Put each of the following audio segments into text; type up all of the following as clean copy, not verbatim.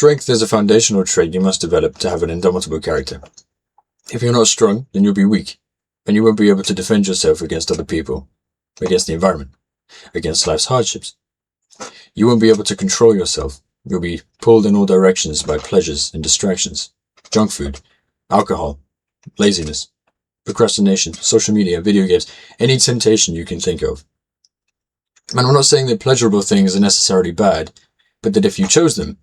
Strength is a foundational trait you must develop to have an indomitable character. If you're not strong, then you'll be weak, and you won't be able to defend yourself against other people, against the environment, against life's hardships. You won't be able to control yourself. You'll be pulled in all directions by pleasures and distractions, junk food, alcohol, laziness, procrastination, social media, video games, any temptation you can think of. And I'm not saying that pleasurable things are necessarily bad, but that if you chose them,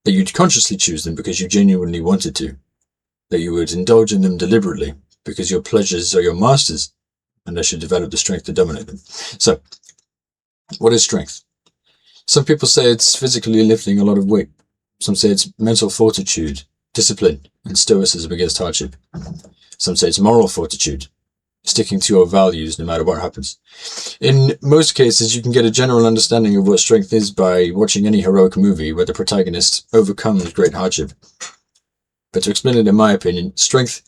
that you'd consciously choose them because you genuinely wanted to, that you would indulge in them deliberately because your pleasures are your masters, and they should develop the strength to dominate them. So, what is strength? Some people say it's physically lifting a lot of weight. Some say it's mental fortitude, discipline, and stoicism against hardship. Some say it's moral fortitude, sticking to your values no matter what happens. In most cases, you can get a general understanding of what strength is by watching any heroic movie where the protagonist overcomes great hardship. But to explain it in my opinion, strength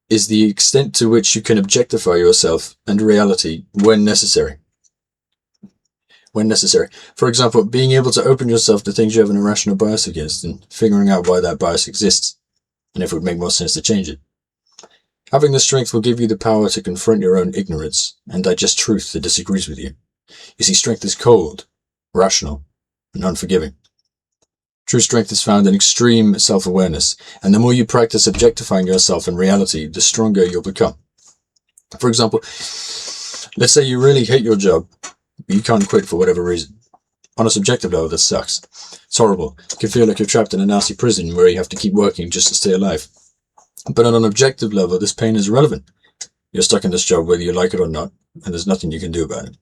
is the extent to which you can objectify yourself and reality when necessary. For example, being able to open yourself to things you have an irrational bias against and figuring out why that bias exists, and if it would make more sense to change it. Having the strength will give you the power to confront your own ignorance and digest truth that disagrees with you. You see, strength is cold, rational, and unforgiving. True strength is found in extreme self-awareness, and the more you practice objectifying yourself in reality, the stronger you'll become. For example, let's say you really hate your job, but you can't quit for whatever reason. On a subjective level, this sucks. It's horrible. You can feel like you're trapped in a nasty prison where you have to keep working just to stay alive. But on an objective level, this pain is irrelevant. You're stuck in this job whether you like it or not, and there's nothing you can do about it.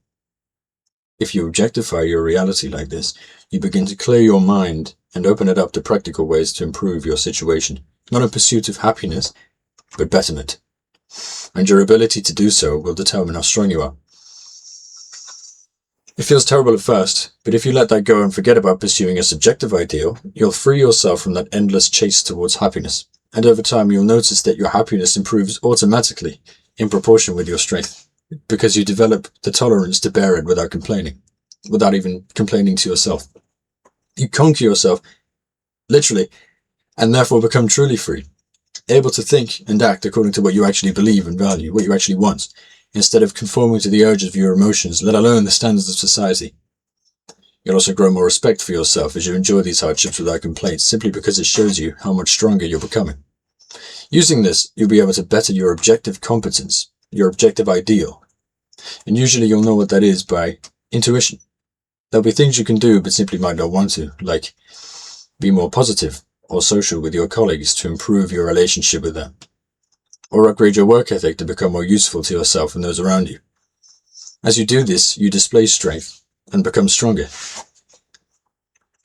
If you objectify your reality like this, you begin to clear your mind and open it up to practical ways to improve your situation, not in pursuit of happiness, but betterment. And your ability to do so will determine how strong you are. It feels terrible at first, but if you let that go and forget about pursuing a subjective ideal, you'll free yourself from that endless chase towards happiness. And over time, you'll notice that your happiness improves automatically in proportion with your strength, because you develop the tolerance to bear it without complaining, without even complaining to yourself. You conquer yourself, literally, and therefore become truly free, able to think and act according to what you actually believe and value, what you actually want, instead of conforming to the urges of your emotions, let alone the standards of society. You'll also grow more respect for yourself as you enjoy these hardships without complaints, simply because it shows you how much stronger you're becoming. Using this, you'll be able to better your objective competence, your objective ideal. And usually you'll know what that is by intuition. There'll be things you can do but simply might not want to, like be more positive or social with your colleagues to improve your relationship with them, or upgrade your work ethic to become more useful to yourself and those around you. As you do this, you display strength and become stronger.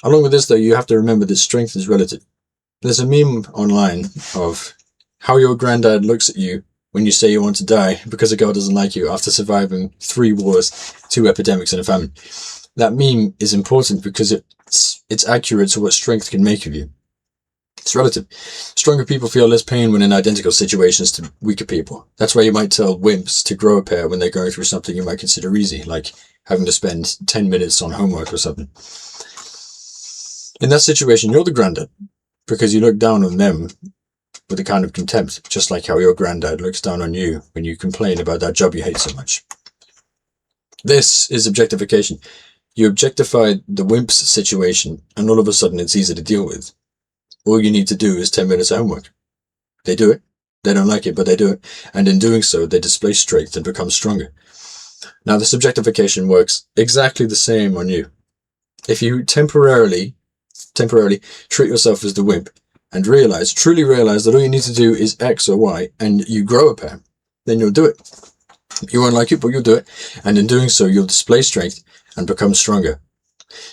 Along with this, though, you have to remember that strength is relative. There's a meme online of how your granddad looks at you when you say you want to die because a girl doesn't like you after surviving 3 wars, 2 epidemics, and a famine. That meme is important because it's accurate to what strength can make of you. It's relative. Stronger people feel less pain when in identical situations to weaker people. That's why you might tell wimps to grow a pair when they're going through something you might consider easy, like having to spend 10 minutes on homework or something. In that situation, you're the granddad, because you look down on them with a kind of contempt, just like how your granddad looks down on you when you complain about that job you hate so much. This is objectification. You objectify the wimp's situation, and all of a sudden it's easy to deal with. All you need to do is 10 minutes of homework. They do it. They don't like it, but they do it. And in doing so, they display strength and become stronger. Now, this objectification works exactly the same on you. If you temporarily treat yourself as the wimp and truly realize that all you need to do is X or Y and you grow a pair, then you'll do it. You won't like it, but you'll do it. And in doing so, you'll display strength and become stronger.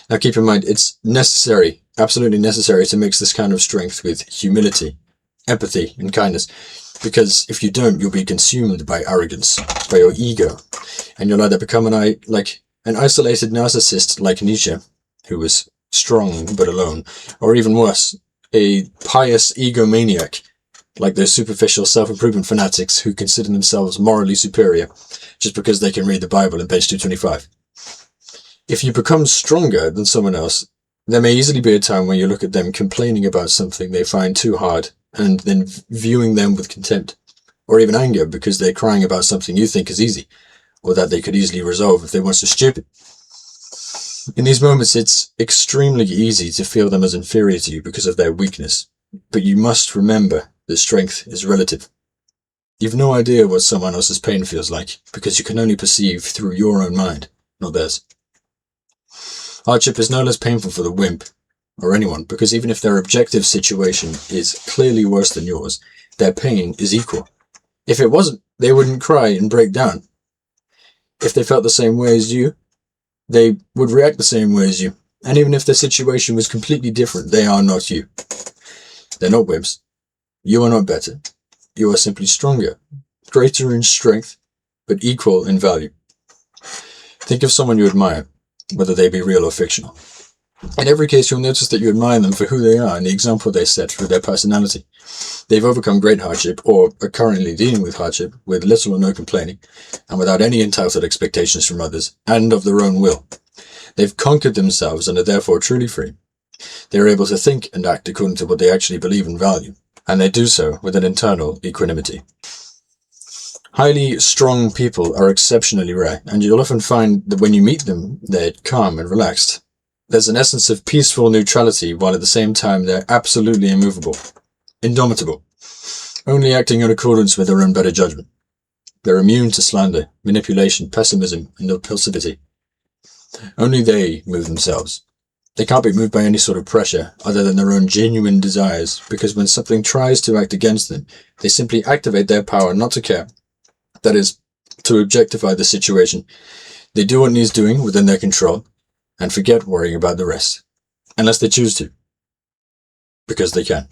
Now, keep in mind, it's necessary, absolutely necessary, to mix this kind of strength with humility, empathy, and kindness. Because if you don't, you'll be consumed by arrogance, by your ego. And you'll either become an isolated narcissist like Nietzsche, who was strong but alone, or even worse, a pious egomaniac like those superficial self-improvement fanatics who consider themselves morally superior just because they can read the Bible and bench 225. If you become stronger than someone else, There may easily be a time when you look at them complaining about something they find too hard and then viewing them with contempt, or even anger because they're crying about something you think is easy, or that they could easily resolve if they weren't so stupid. In these moments, it's extremely easy to feel them as inferior to you because of their weakness, but you must remember that strength is relative. You've no idea what someone else's pain feels like because you can only perceive through your own mind, not theirs. Hardship is no less painful for the wimp or anyone because even if their objective situation is clearly worse than yours, their pain is equal. If it wasn't, they wouldn't cry and break down. If they felt the same way as you, they would react the same way as you. And even if their situation was completely different, they are not you. They're not wimps. You are not better. You are simply stronger, greater in strength, but equal in value. Think of someone you admire, whether they be real or fictional. In every case, you'll notice that you admire them for who they are and the example they set through their personality. They've overcome great hardship, or are currently dealing with hardship, with little or no complaining, and without any entitled expectations from others, and of their own will. They've conquered themselves and are therefore truly free. They are able to think and act according to what they actually believe and value, and they do so with an internal equanimity. Highly strong people are exceptionally rare, and you'll often find that when you meet them, they're calm and relaxed. There's an essence of peaceful neutrality, while at the same time they're absolutely immovable, indomitable, only acting in accordance with their own better judgment. They're immune to slander, manipulation, pessimism, and impulsivity. Only they move themselves. They can't be moved by any sort of pressure other than their own genuine desires, because when something tries to act against them, they simply activate their power not to care. That is, to objectify the situation. They do what needs doing within their control, and forget worrying about the rest, unless they choose to, because they can.